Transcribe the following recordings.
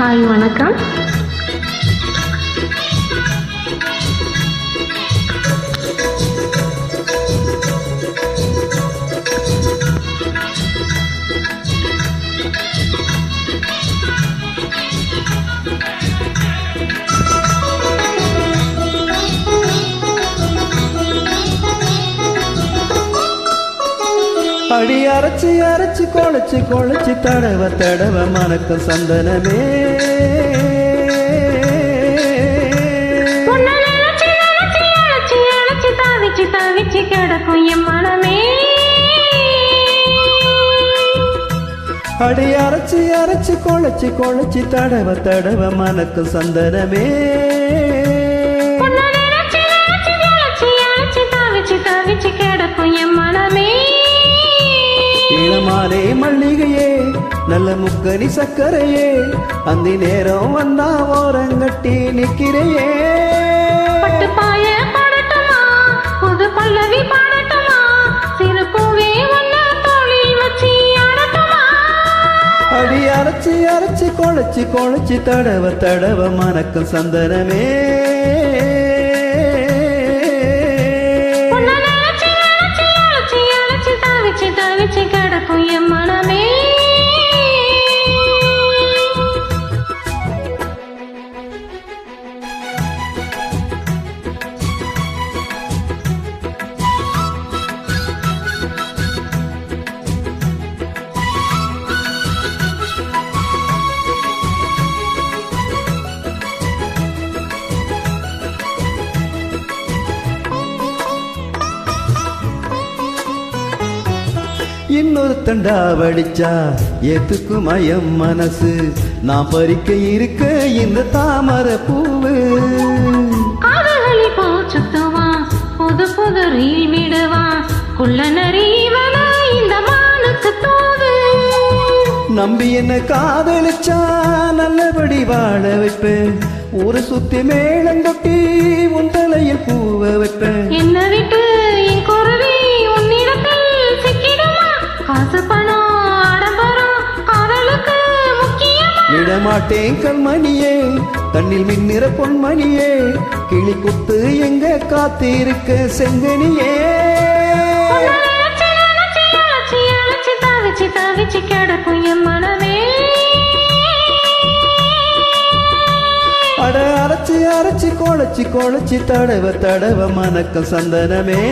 Hi வணக்கம். அடி அரைச்சி அரைச்சி குழைச்சி குழைச்சி தடவ தடவ மணக்கும் சந்தனமே. கிடக்கும் என் மனமே. அடி அரைச்சி அரைச்சி குழைச்சி குழைச்சி தடவ தடவ மணக்கும் சந்தனமே. கிடக்கும் என் மனமே. இளமானே மல்லிகையே நல்ல முக்கனி சக்கரையே அந்த நேரம் வந்தா ஓரங்கட்டி நிக்கிறையே. பட்டு பாய பாடட்டுமா புது பல்லவி பாடட்டுமா சிறு பூவே ஒன்ன தோழி வச்சி ஆடட்டுமா. அடி அரைச்சி அரைச்சி குழைச்சி குழைச்சி தடவ தடவ மணக்கும் சந்தனமே. கிடக்கும் என் மனமே. இன்னொரு தண்டா வடிச்சா ஏத்துக்கு மயம் மனசு நான் பறிக்க இருக்க இந்த தாமரை பூவு. காதலி போச்சுத்துவான் புது புது ரீல் விடுவான் குள்ள நரீவன இந்த மானுக்கு தூது. நம்பி என்ன காதலிச்சா நல்லபடி வாழ வைப்பேன். ஒரு சுத்தி மேளங்கொட்டி உன் தலையில் பூவ வைப்பேன். என்ன விட்டு என் குருவி உன்னிடத்தில் சிக்கிடுமா. காசு பணம் ஆடம்பரம் காதலுக்கு முக்கியமா. விடமாட்டேன் கண்மணியே கண்ணில் மின்னிற பொன்மணியே கிளி குத்து எங்க காத்திருக்க செங்கனியே. கிடக்கும் என் மனமே. அட அரைச்சி அரைச்சி குழைச்சி குழைச்சி தடவ தடவ மணக்கும் சந்தனமே.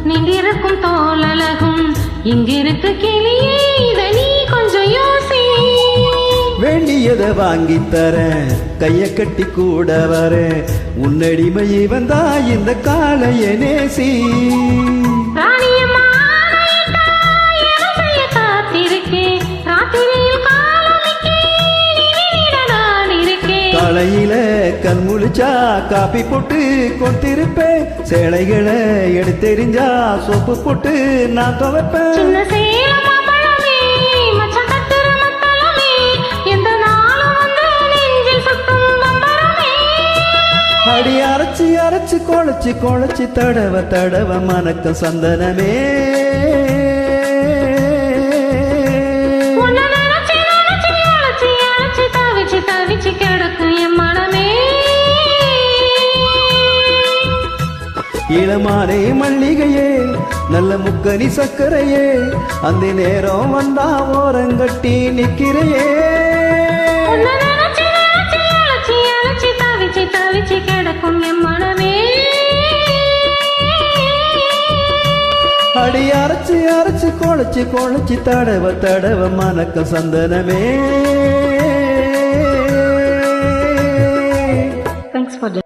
நின்றிருக்கும் தோலழகும் இங்கிருக்கு கிளியே இத நீ கொஞ்சம் யோசி. வேண்டியதை வாங்கி தரேன் கைய கட்டி கூட வரேன் உன்னடிமை வந்தா இந்த காளைய நேசி. காலையில கண் முழிச்சா காப்பி போட்டு கொத்திருப்பேன். சேலைகளை எடுத்தெறிஞ்சா சோப்பு போட்டு நான் துவைப்பேன். அடி அரைச்சி அரைச்சி குழைச்சி குழைச்சி தடவ தடவ மணக்கும் சந்தனமே. கிடக்கும் என் மனமே. இளமானே மல்லிகையே நல்ல முக்கனி சக்கரையே அந்த நேரம் வந்தா ஓரங்கட்டி நிக்கிறையே. கிடக்கும் என் மனமே. அடி அரைச்சி அரைச்சி குழைச்சி குழைச்சி தடவ தடவ மணக்கும் சந்தனமே. Thanks for